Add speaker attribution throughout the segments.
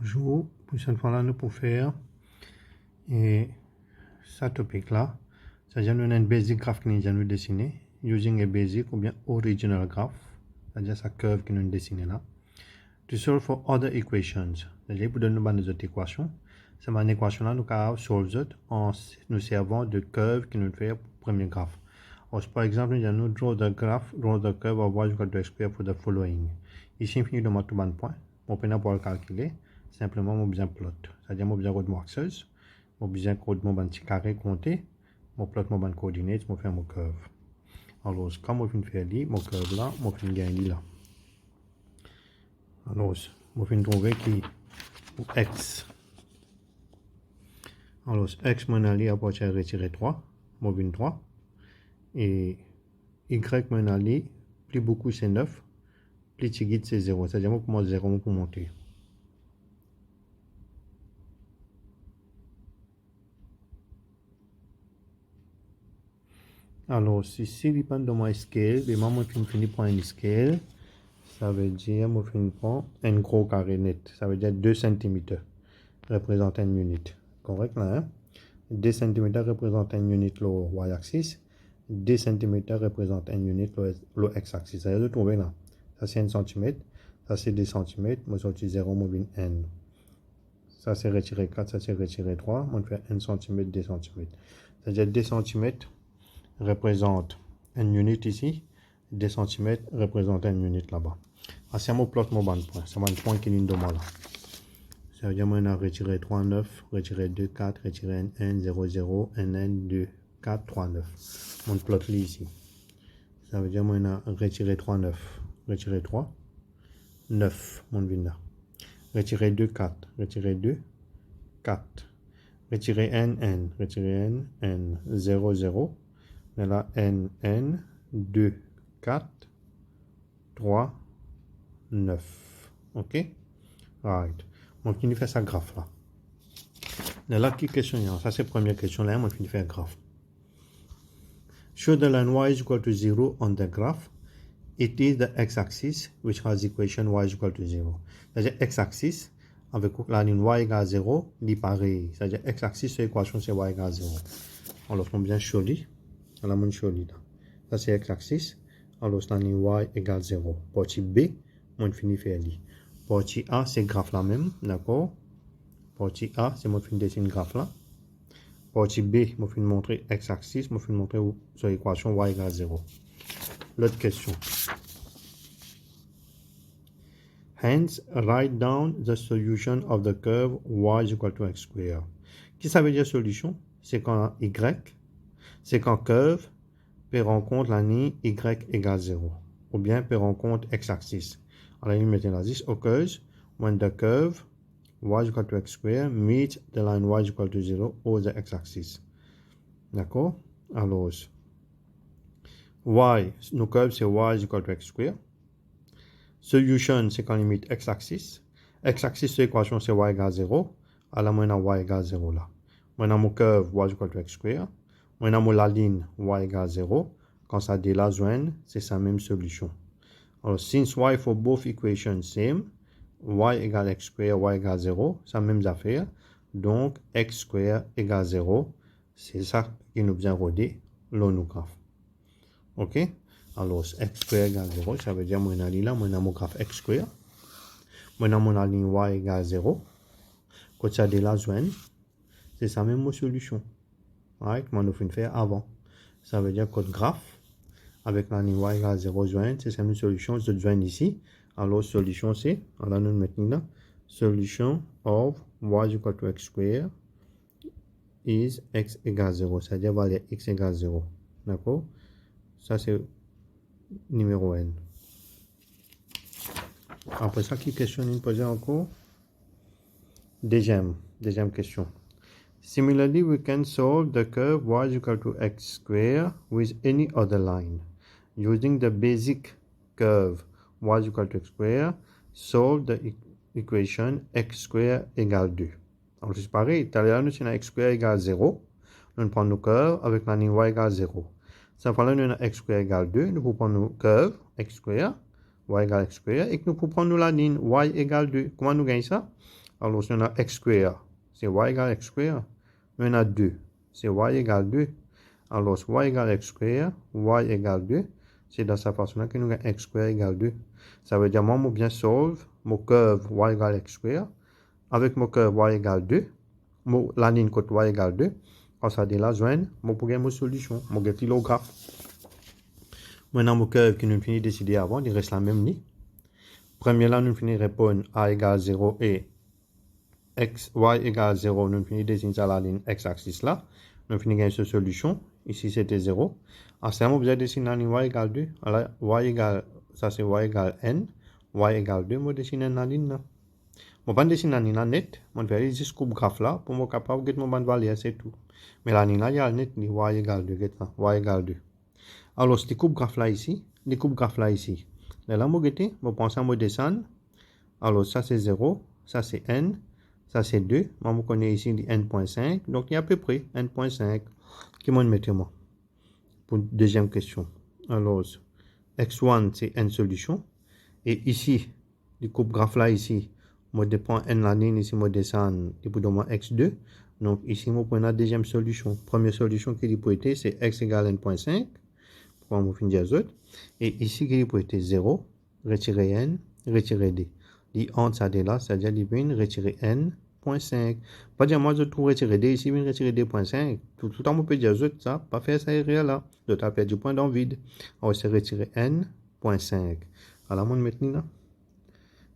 Speaker 1: Bonjour, pour cette fois-là, nous pouvons faire ce topic-là. C'est-à-dire nous avons un basic graph que nous allons dessiner using a basic ou bien original graph. C'est-à-dire sa curve que nous dessinons là. To solve for other equations. C'est-à-dire pour donner nous autres équations. C'est une équation là, nous allons solve en nous servant de curve que nous faisons pour le premier graphe. Alors, par exemple, nous allons draw the curve of y equal to x square for the following. Ici, il finit de mettre tout le point. On peut pas le calculer. Simplement, on a besoin de plot. C'est-à-dire, on a besoin de axes. On a besoin de mon petit carré compté. On plot mon coordinate, on fait mon curve. Alors, comme on fait faire mon curve là, on fait gagner là. Alors, on fait trouver qui x. Alors, x, mon allié à partir de retirer 3. On fait 3. Et y, mon allié, plus beaucoup c'est 9. Plus petit c'est 0. C'est-à-dire, on commence 0 pour monter. Alors, si il dépend de ma scale, je vais finir par une scale. Ça veut dire, je vais prendre un gros carré net. Ça veut dire 2 cm représente une unité. Correct là, hein? 2 cm représente une unité le y-axis. 2 cm représente une unité le x-axis. Ça veut dire, trouver là. Ça c'est 1 cm. Ça c'est 2 cm. Moi, je sorti 0, moi, je n. Ça c'est retirer 4, ça c'est retirer 3. Moi, je fais 1 cm, 2 cm. C'est-à-dire 2 cm représente une unité ici, 2 cm représente une unité là-bas. C'est mon plot mon bande point. C'est mon point qui est de moi là. Ça veut dire que je retirer 3, 9, retirer 2, 4, retirer 1, 0, 0, 1, 2, 4, 3, 9. Mon plot là ici. Ça veut dire que je retirer 3, 9, retirer 3, 9, mon vin là. Retirer 2, 4, retirer 2, 4. Retirer n, retirer n, 0, 0. Là, n, 2, 4, 3, 9. OK? Right. On finit faire ça graphe là. Là, qui question? Ça, c'est la première question là. On finit faire graphe. Show the line y is equal to 0 on the graph. It is the x-axis which has equation y is equal to 0. C'est-à-dire x-axis avec la ligne y égale 0, il est pareil. C'est-à-dire x-axis, c'est l'équation, c'est y égale 0. Alors, on bien choisi. Alors, on choisi là. Ça, c'est x-axis. Alors, la ligne y égale 0. Partie B, on finit faire li. Partie A, c'est graphe là même, d'accord? Partie A, c'est moi qui dessine graphe là. Partie B, moi je montrer x-axis, moi je montrer sur l'équation y égale 0. L'autre question. Hence, write down the solution of the curve y is equal to x square. Qu'est-ce que ça veut dire solution? C'est quand y, c'est quand curve peut rencontre la ligne y égale 0. Ou bien peut rencontre x-axis. Alors, il met la 10 occurs when the curve y is equal to x square meets the line y is equal to 0 or the x-axis. D'accord? Alors, y, nos curves c'est y is equal to x square. Solution, c'est quand limite x-axis. X-axis, c'est l'équation, c'est y égale 0. Alors, moi, on a y égale 0 là. Moi, on a mon curve y is equal to x square. Moi, on a la ligne y égale 0. Quand ça dit la joindre, c'est sa même solution. Alors, since y for both equations same, y égale x square, y égale 0, c'est la même affaire. Donc, x square égale 0. C'est ça qui nous vient roder le graphe. OK? Alors, x square égale 0, ça veut dire que moi, là, moi, mon graphe x square. Moi, mon ligne y égale 0. Quand ça dit la joindre, c'est sa même solution. Right? Moi, nous faisons faire avant. Ça veut dire que le graphe, avec la ligne y égale 0 joindre, c'est la même solution de joindre ici. Alors, solution c'est, alors nous mettons là, solution of y is equal to x square is x égale 0. C'est-à-dire, valeur x égale 0. D'accord? Ça, c'est numéro n. Après ça, qui question nous poser encore? Deuxième question. Similarly, we can solve the curve y is equal to x square with any other line. Using the basic curve y is equal to x square, solve the equation x square égale 2. Alors, c'est pareil. Tout à l'heure, nous avons x square égale 0. Nous prenons nos curves avec la ligne y égale 0. Cette fois-là, nous avons x square égale 2. Nous pouvons prendre nos curves x square, y égale x square, et que nous pouvons prendre la ligne y égale 2. Comment nous gagnons ça? Alors, si on a x square, c'est y égale x square. On a 2, c'est y égale 2. Alors, y égale x square, y égale 2. C'est dans cette façon-là que nous avons x square égale 2. Ça veut dire, moi, je bien solve mon curve y égale x square. Avec mon curve y égale 2, la ligne côté y égale 2. Quand ça dit là, je vais mon solution. Je vais le graphe. Maintenant, mon curve que nous finissons de décider avant, il reste la même ligne. Premier là, nous finissons de répondre a égale 0 et y égale 0. Nous finissons de dessiner ça la ligne x-axis là. Nous finissons de cette solution. Ici, c'était 0. En ce moment, vous avez dessiné la ligne y égale 2. Alors, y égale, ça c'est y égale n. Y égale 2, je dessine la ligne là. Je vais dessiner la ligne là net. Je vais faire jusqu'au graphe là pour être capable de mon valeur, c'est tout. Mais la ligne là, il y a net, y égale 2. Y égale 2. Alors, si je coupe graphe là ici, je coupe graphe là ici. Là, je vais penser à me descendre. Alors, ça c'est 0, ça c'est n, ça c'est 2. Moi, je connais ici n.5. Donc, il y a à peu près n.5. Qui m'en mettez moi pour deuxième question. Alors, x1 c'est n solution. Et ici, je coupe graphe là ici. Je dépend n la ligne ici, je descends et pour donner x2. Donc, ici, je prends la deuxième solution. Première solution qui peut être, c'est x égale n.5. Pour vous finir les autres. Et ici, qui peut être 0, retirer n, retirer d. Les entre ça de là, c'est-à-dire qu'il vient retirer n.5. Pas dire moi je trouve retirer d ici, vient retirer d.5. Tout le temps, on peut dire ça, pas faire ça réel là. Je dois perdre du point dans le vide. Alors, c'est retirer n.5. Alors, on va mettre là.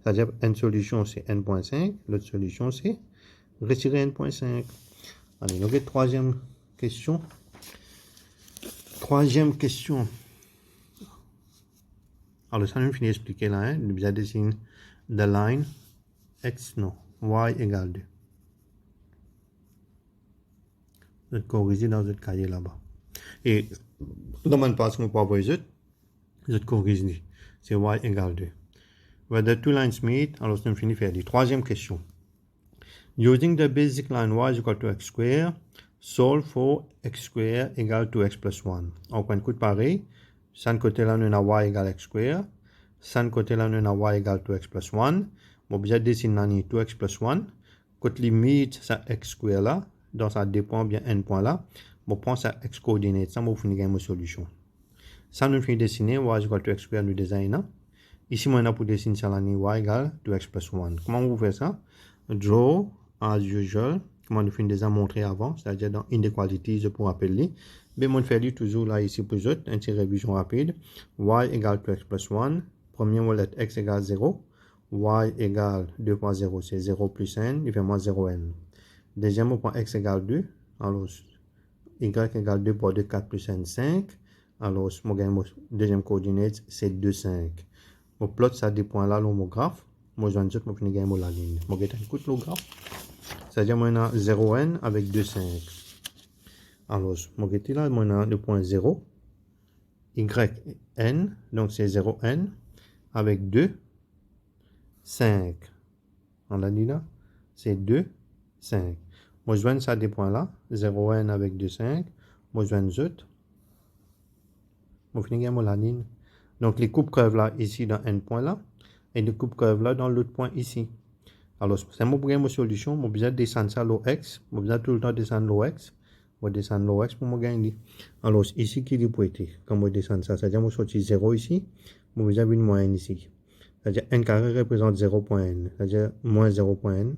Speaker 1: C'est-à-dire n solution, c'est n.5. L'autre solution, c'est retirer n.5. Allez, donc, troisième question. Troisième question. Alors, ça nous finit d'expliquer là. Hein? Nous avons dessiné the line x, non, y égale 2. Vous êtes corrigé dans votre cahier là-bas. Et, demande pas ce qu'on peut avoir les autres. Vous êtes corrigé. C'est y égale 2. Where the two lines meet, alors, ça nous finit de faire la troisième question. Using the basic line y is equal to x square, solve for x square égale to x plus 1. On prend un coup de pareil. Ça, de côté là, nous avons y égale x square. Ça, de côté là, nous avons y égale to x plus 1. Bon, bien dessiner la ligne 2x plus 1. Côté limite, ça x square là. Donc, ça dépend bien n point là. Bon, prend ça x coordinate. Ça, on finit une solution. Ça, nous finit dessiner y is equal to x square, nous design. Ici, on a pour dessiner ça la ligne y égale to x plus 1. Comment vous faites ça? Draw, as usual. Comment nous finit déjà montré avant, c'est-à-dire dans inequalities pour appeler. Mais on fait toujours là ici pour autres, une petite révision rapide. Y égale to x plus 1. Premier molette x égale 0. Y égale 2 fois 0, c'est 0 plus n, il fait moins 0n. Deuxième au point x égale 2. Alors, y égale 2 pour 2, 4 plus n, 5. Alors, mon deuxième coordinate, c'est 2, 5. Je plot ça des points là, dans mon graphe. Moi, je vais dire que je vais gagner la ligne. Je vais écouter le graphe. C'est-à-dire, moi, on a 0n avec 2, 5. Alors, je vais là, moi, on a le point 0. yn, donc c'est 0n avec 2, 5. On l'a dit là, c'est 2, 5. Moi, je joins ça des points là, 0n avec 2, 5. Moi, je joins les autres. Moi, je finis la ligne. Donc, les coupes curves là, ici, dans n point là, et les coupes curves là, dans l'autre point ici. Alors, c'est mon programme de solution. Je besoin de descendre ça l'eau x. Je besoin tout le temps descendre l'eau x. Je vais descendre l'eau x pour me gagner. Alors, ici, qui peut être? Quand je descends ça, c'est-à-dire que je sortir 0 ici. Je besoin d'une moyenne ici. C'est-à-dire n carré représente 0.n. C'est-à-dire moins 0.n,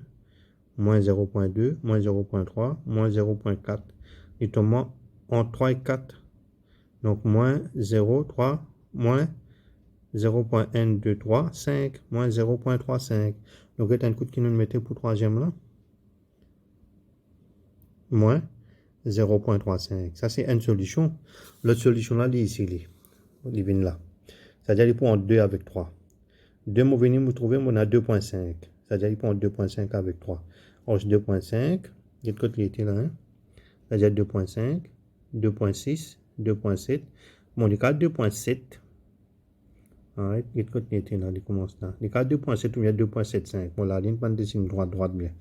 Speaker 1: moins 0.2, moins 0.3, moins 0.4. Et tombe en 3 et 4. Donc, moins 0.3, moins 0.n23, 5, moins 0.35. Donc, c'est un coup qui nous mettait pour troisième là. Moins 0.35. Ça, c'est une solution. L'autre solution là, ici, il vient là. C'est-à-dire qu'il prend 2 avec 3. 2, vous venez vous trouver, on a 2.5. C'est-à-dire qu'il prend 2.5 avec 3. Alors, 2.5, il y a de côté qui était là. Hein? C'est-à-dire 2.5, 2.6, 2.7. Bon, les cas 2.7. Alright, il y a de côté qui était là, il commence là. Les cas 2.7 ou bien 2.75. Bon, la ligne, pas de dessine droite bien.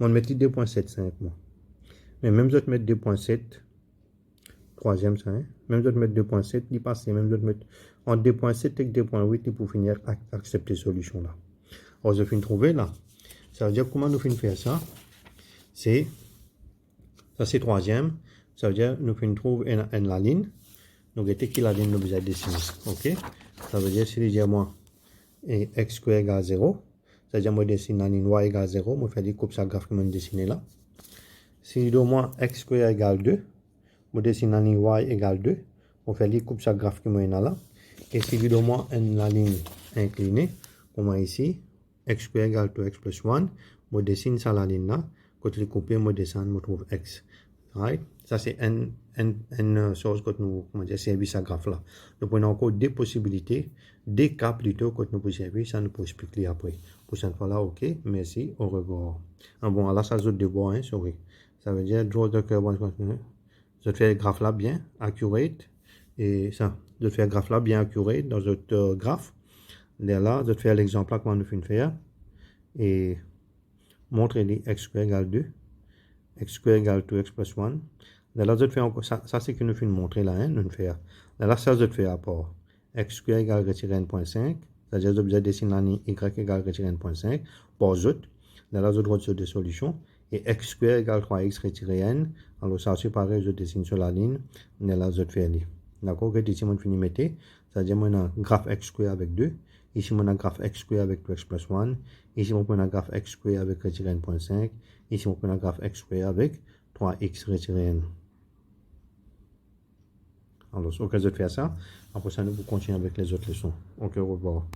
Speaker 1: Bon, on met 2.75, moi. Mais même si je mets 2.7, troisième ça, hein? Même si je mets 2.7, il passe, même si je mets en 2.7 et 2.8, il pour finir accepter cette solution là. Alors, je finis de trouver là. Ça veut dire comment nous finissons faire ça? C'est, ça c'est troisième. Ça veut dire nous finissons trouver la ligne. Nous avons qui la ligne nous besoin dessiner. Ok? Ça veut dire si je dis moi, et x square égale 0, ça veut dire moi dessine la ligne y égale 0, moi fais des coupes ça graphe que je dessine là. Si je dis moi x square égale 2, moi dessine la ligne y égale 2, on fait les coupes ça graphe que je là. Et si je dis moi la ligne inclinée, comme ici, x square égale 2x plus 1, moi dessine ça la ligne là, quand je l'ai coupé, moi descends, moi trouve x. Right? Ça c'est une chose que nous, comment dire, servir ce graphe là. Nous prenons encore des possibilités, des cas plutôt que nous pouvons servir, ça nous peut expliquer après. Pour cette fois là, ok, merci, au revoir. Ah bon, alors ça c'est de bois, hein, sorry. Ça veut dire, draw the curve, je fais le graphe là bien, accurate, et ça, je fais le graphe là bien accurate dans notre graphe. Là, je fais l'exemple là comment nous faisons faire, et montrer les x square égale 2. X square égale 2x plus 1. Là, je fais encore, ça c'est que nous faisons montrer là, hein, nous faire. Là, ça, je fais rapport. X square égale retirer 1.5. C'est-à-dire, je vais dessiner la ligne y égale retirer 1.5. Pour autres, là, je dois sur des solutions. Et x square égale 3x retirer n. Alors, ça, c'est pareil, je dessine sur la ligne. Là, je fais aller. D'accord? Ici, on finit mettre. C'est-à-dire, on a un graphe x square avec 2. Ici, on a un graphe x square avec 2x plus 1. Ici, on a un graphe x square avec retirer 1.5. Ici, on a un graphe x square avec 3x retiré n. Alors, au cas de faire ça, après ça, nous continuons avec les autres leçons. Ok, au revoir.